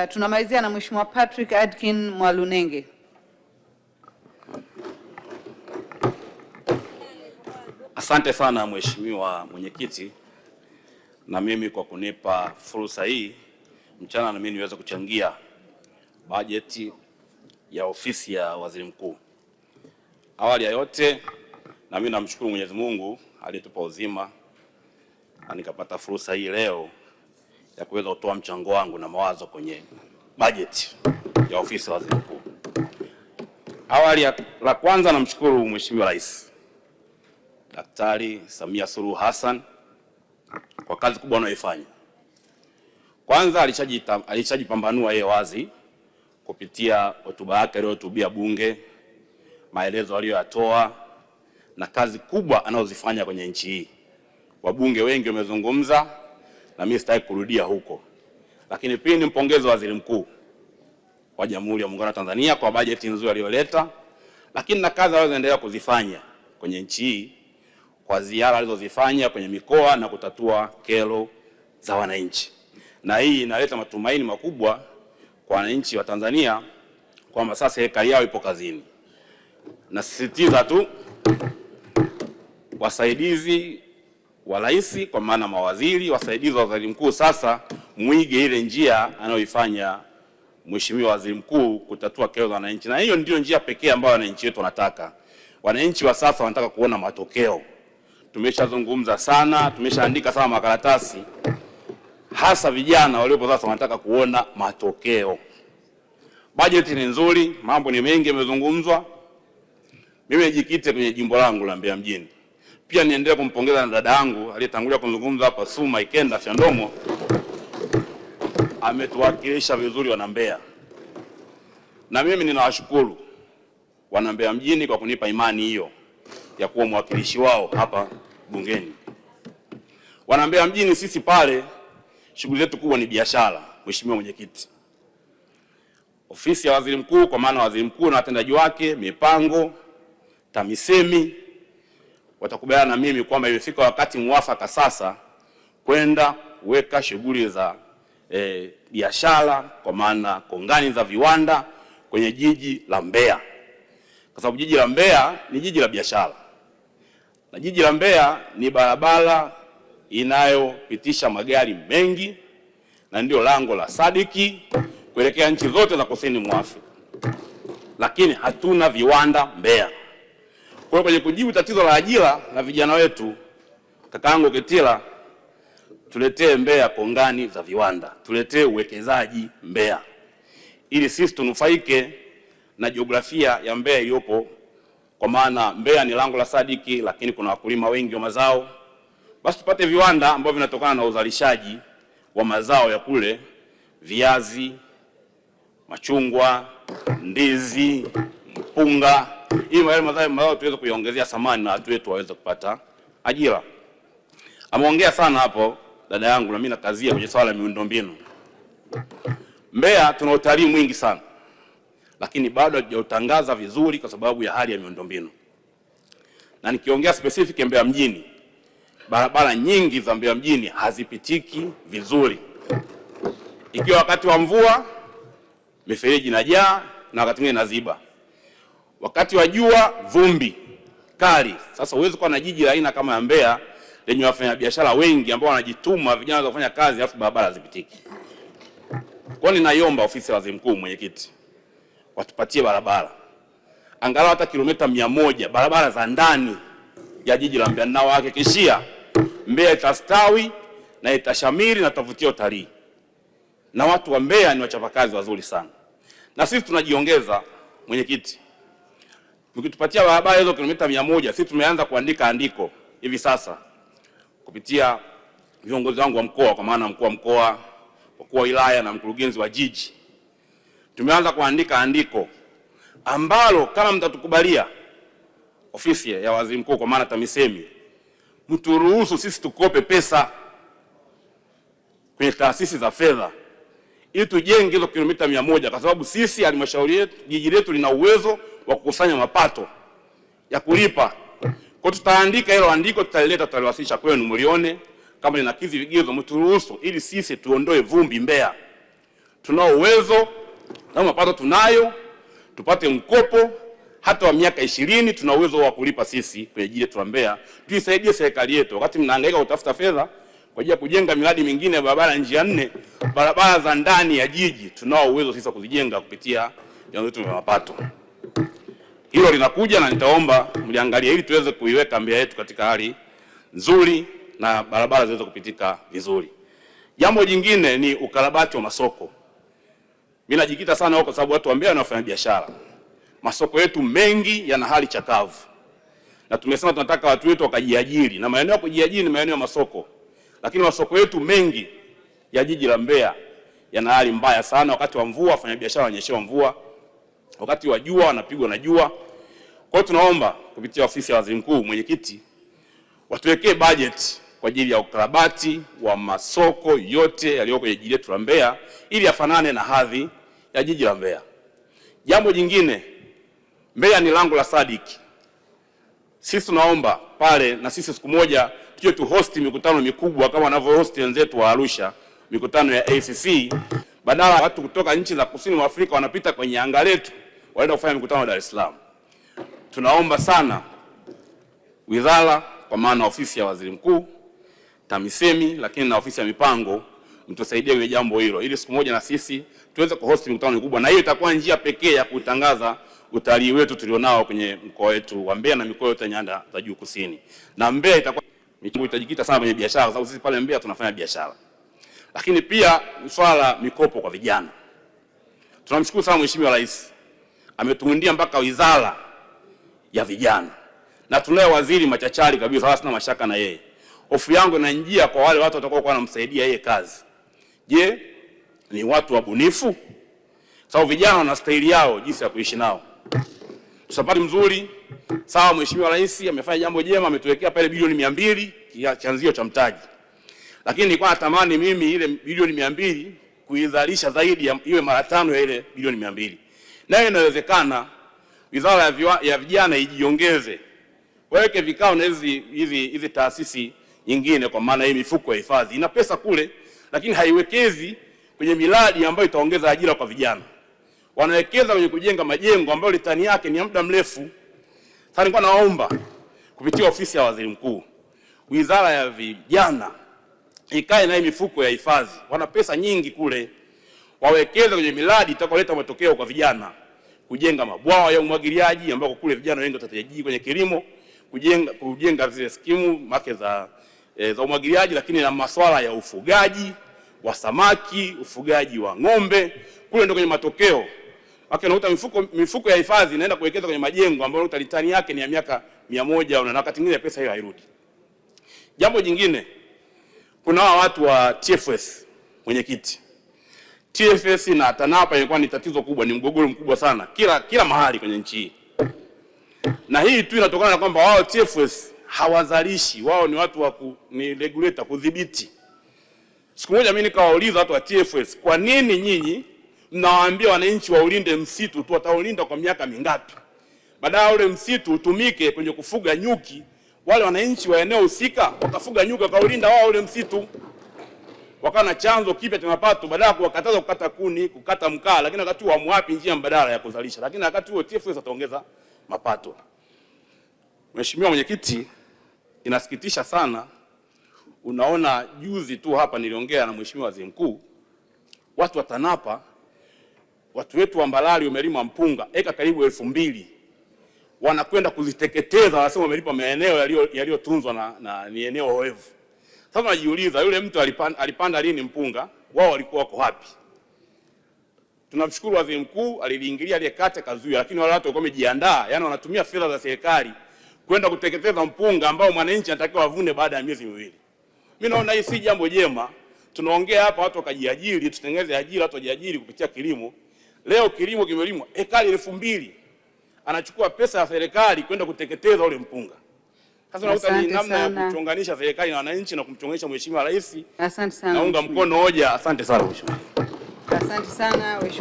Tunamalizia na Mheshimiwa Patrick Adkin Mwalunenge. Asante sana Mheshimiwa Mwenyekiti, na mimi kwa kunipa fursa hii mchana na mimi niweze kuchangia bajeti ya ofisi ya Waziri Mkuu. Awali ya yote, na mimi namshukuru Mwenyezi Mungu aliyetupa uzima na nikapata fursa hii leo ya kuweza kutoa mchango wangu na mawazo kwenye bajeti ya ofisi ya Waziri Mkuu. Awali la kwanza namshukuru Mheshimiwa Rais Daktari Samia Suluhu Hassan kwa kazi kubwa anayoifanya. Kwanza alishajipambanua yeye wazi kupitia hotuba yake aliyohutubia Bunge, maelezo aliyoyatoa na kazi kubwa anazozifanya kwenye nchi hii. Wabunge wengi wamezungumza na mimi sitaki kurudia huko. Lakini pia nimpongeze Waziri Mkuu wa Jamhuri ya Muungano wa Tanzania kwa bajeti nzuri aliyoleta, lakini na kazi anazoendelea kuzifanya kwenye nchi hii kwa ziara alizozifanya kwenye mikoa na kutatua kero za wananchi. Na hii inaleta matumaini makubwa kwa wananchi wa Tanzania kwamba sasa serikali yao ipo kazini. Nasisitiza tu wasaidizi wa rais, kwa maana mawaziri, wasaidizi wa Waziri Mkuu, sasa muige ile njia anayoifanya Mheshimiwa Waziri Mkuu kutatua kero za wananchi. Na hiyo ndio njia pekee ambayo wananchi wetu wanataka. Wananchi wa sasa wanataka kuona matokeo. Tumeshazungumza sana, tumeshaandika sana makaratasi, hasa vijana waliopo sasa wanataka kuona matokeo. Bajeti ni nzuri, mambo ni mengi yamezungumzwa. Mimi nijikite kwenye jimbo langu la Mbeya mjini. Pia niendelee kumpongeza na dada yangu aliyetangulia kuzungumza hapa, Suma Ikenda Fyandomo. Ametuwakilisha vizuri wana Mbeya. Na mimi ninawashukuru wana Mbeya mjini kwa kunipa imani hiyo ya kuwa mwakilishi wao hapa bungeni. Wana Mbeya mjini sisi pale shughuli zetu kubwa ni biashara. Mheshimiwa Mwenyekiti, ofisi ya Waziri Mkuu, kwa maana Waziri Mkuu na watendaji wake, mipango, TAMISEMI, watakubaliana na mimi kwamba imefika wakati mwafaka sasa kwenda kuweka shughuli za biashara, kwa maana kongani za viwanda kwenye jiji la Mbeya. Kwa sababu jiji la Mbeya ni jiji la biashara. Na jiji la Mbeya ni barabara inayopitisha magari mengi na ndio lango la sadiki kuelekea nchi zote za kusini mwa Afrika. Lakini hatuna viwanda Mbeya. Kwa hiyo kwenye kujibu tatizo la ajira la vijana wetu, kakaangu Kitila, tuletee Mbeya kongani za viwanda, tuletee uwekezaji Mbeya, ili sisi tunufaike na jiografia ya Mbeya iliyopo, kwa maana Mbeya ni lango la sadiki, lakini kuna wakulima wengi wa mazao. Basi tupate viwanda ambavyo vinatokana na uzalishaji wa mazao ya kule, viazi, machungwa, ndizi, mpunga, ili mazao tuweze kuiongezea thamani na watu wetu waweze kupata ajira. Ameongea sana hapo dada yangu, na mimi nakazia kwenye swala la miundombinu. Mbeya tuna utalii mwingi sana, lakini bado hajautangaza vizuri kwa sababu ya hali ya miundombinu. Na nikiongea specific Mbeya mjini, barabara nyingi za Mbeya mjini hazipitiki vizuri. Ikiwa wakati wa mvua, mifereji inajaa na wakati mwingine inaziba. Wakati wa jua, vumbi kali. Sasa huwezi kuwa na jiji la aina kama ya Mbeya lenye wafanyabiashara wengi ambao wanajituma, vijana kufanya kazi, alafu barabara hazipitiki. Kwa nini naiomba ofisi ya Waziri Mkuu, Mwenyekiti, watupatie barabara angalau hata kilomita 100 barabara za ndani ya jiji la Mbeya, na wahakikishia Mbeya itastawi na itashamiri na tavutia utalii. Na watu wa Mbeya ni wachapakazi wazuri sana. Na sisi tunajiongeza, Mwenyekiti. Mkitupatia barabara hizo kilomita 100, sisi tumeanza kuandika andiko hivi sasa kupitia viongozi wangu wa mkoa, kwa maana mkuu wa mkoa, mkuu wa wilaya na mkurugenzi wa jiji. Tumeanza kuandika andiko ambalo kama mtatukubalia ofisi ya Waziri Mkuu, kwa maana TAMISEMI, mturuhusu sisi tukope pesa kwenye taasisi za fedha ili tujenge hizo kilomita 100, kwa sababu sisi halmashauri yetu, jiji letu lina uwezo wa kukusanya mapato ya kulipa. Kwa tutaandika hilo andiko, tutalileta, tutaliwasilisha kwenu mlione kama linakidhi vigezo, mturuhusu ili sisi tuondoe vumbi Mbeya. tunao uwezo na mapato tunayo, tupate mkopo hata wa miaka 20, tuna uwezo wa kulipa sisi kwenye jiji letu la Mbeya. Tuisaidie serikali yetu wakati mnahangaika kutafuta fedha kwa ajili ya kujenga miradi mingine ya barabara njia 4, barabara za ndani ya jiji tunao uwezo sisi kuzijenga kupitia vyanzo vyetu vya mapato. Hilo linakuja na nitaomba mliangalie ili tuweze kuiweka Mbeya yetu katika hali nzuri na barabara ziweze kupitika vizuri. Jambo jingine ni ukarabati wa masoko. Mimi najikita sana huko kwa sababu watu wa Mbeya wanafanya biashara. Masoko yetu mengi yana hali chakavu. Na tumesema tunataka watu wetu wakajiajiri, na maeneo ya kujiajiri ni maeneo ya masoko. Lakini masoko yetu mengi ya jiji la Mbeya yana hali mbaya sana. Wakati wa mvua wafanya biashara wanyeshewa mvua, wakati wa jua wanapigwa na jua. Kwa hiyo tunaomba kupitia ofisi ya Waziri Mkuu, mwenyekiti, watuwekee budget kwa ajili ya ukarabati wa masoko yote yaliyo kwenye jiji letu la Mbeya ili yafanane na hadhi ya jiji la Mbeya. Jambo jingine, Mbeya ni lango la Sadiki. Sisi tunaomba pale na sisi siku moja tuje tu host mikutano mikubwa kama wanavyo host wenzetu wa Arusha, mikutano ya ACC, badala watu kutoka nchi za kusini mwa Afrika wanapita kwenye anga letu waenda kufanya mikutano Dar es Salaam. Tunaomba sana wizara kwa maana ofisi ya Waziri Mkuu, TAMISEMI, lakini na ofisi ya mipango mtusaidie kwenye jambo hilo ili siku moja na sisi tuweze kuhost mikutano mikubwa, na hiyo itakuwa njia pekee ya kutangaza utalii wetu tulionao kwenye mkoa wetu wa Mbeya na mikoa yote nyanda za juu kusini. Na Mbeya itakuwa itajikita sana kwenye biashara kwa sababu sisi pale Mbeya tunafanya biashara. Lakini pia swala mikopo kwa vijana. Tunamshukuru sana Mheshimiwa Rais. Ametuundia mpaka wizara ya vijana. Na tunaye waziri machachari kabisa, wala sina mashaka na yeye. Hofu yangu inanijia kwa wale watu watakao kuwa wanamsaidia yeye kazi. Je, ni watu wabunifu? Sababu vijana wana staili yao jinsi ya kuishi nao. Usapati mzuri, sawa, Mheshimiwa Rais amefanya jambo jema, ametuwekea pale bilioni 200 ya chanzio cha mtaji. Lakini nilikuwa natamani mimi ile bilioni 200 kuizalisha zaidi ya iwe mara 5 ya ile bilioni 200. Nayo inawezekana wizara ya vijana ijiongeze. Waweke vikao na hizi taasisi nyingine kwa maana hii mifuko ya hifadhi. Ina pesa kule lakini haiwekezi kwenye miradi ambayo itaongeza ajira kwa vijana. Wanawekeza kwenye kujenga majengo ambayo litani yake ni ya muda mrefu. Sasa nilikuwa naomba kupitia ofisi ya Waziri Mkuu, wizara ya vijana ikae na mifuko ya hifadhi. Wana pesa nyingi kule. Wawekeze kwenye miradi itakayoleta matokeo kwa vijana. Kujenga mabwawa ya umwagiliaji ambako kule vijana wengi watatajiri kwenye kilimo, kujenga zile skimu make za umwagiliaji, lakini na masuala ya ufugaji wa samaki, ufugaji wa ng'ombe, kule ndio kwenye matokeo. Wake unakuta mifuko ya hifadhi inaenda kuwekeza kwenye majengo ambayo litani yake ni ya miaka 100 na wakati mwingine pesa hiyo hairudi. Jambo jingine, kuna watu wa TFS, mwenyekiti. TFS na TANAPA ilikuwa ni tatizo kubwa, ni mgogoro mkubwa sana kila mahali kwenye nchi hii. Na hii tu inatokana na kwamba wao TFS hawazalishi, wao ni watu ni regulator, kudhibiti. Siku moja mimi nikawauliza watu wa TFS, kwa nini nyinyi mnawaambia wananchi waulinde msitu tu, wataulinda kwa miaka mingapi? Badala ule msitu utumike kwenye kufuga nyuki, wale wananchi wa eneo husika wakafuga nyuki wakaulinda wao ule msitu. Wakawa na chanzo kipya cha mapato, badala kuwakataza kukata kuni, kukata mkaa, lakini wakati huo hamwapi njia mbadala ya kuzalisha. Lakini wakati huo TFS ataongeza mapato. Mheshimiwa Mwenyekiti, inasikitisha sana. Unaona juzi tu hapa niliongea na Mheshimiwa Waziri Mkuu, watu wa TANAPA, watu wetu wa Mbalali wamelima mpunga eka karibu 2000. Wanakwenda kuziteketeza, wanasema wamelipa maeneo yaliyotunzwa na ni eneo oevu. Sasa najiuliza yule mtu alipanda lini mpunga? Wao walikuwa wako wapi? Tunamshukuru Waziri Mkuu aliliingilia ile kata kazuia, lakini wale watu walikuwa wamejiandaa, yani wanatumia fedha za serikali kwenda kuteketeza mpunga ambao mwananchi anatakiwa avune baada ya miezi 2. Mimi naona hii si jambo jema. Tunaongea hapa watu wakajiajiri, tutengeneze ajira, watu wajiajiri kupitia kilimo. Leo kilimo kimelimwa ekari 2000. Anachukua pesa ya serikali kwenda kuteketeza ule mpunga. Sasa unakuta ni namna ya kuchonganisha serikali na wananchi na kumchonganisha Mheshimiwa Rais. Asante sana. Naunga mkono hoja. Asante sana Mheshimiwa. Asante sana.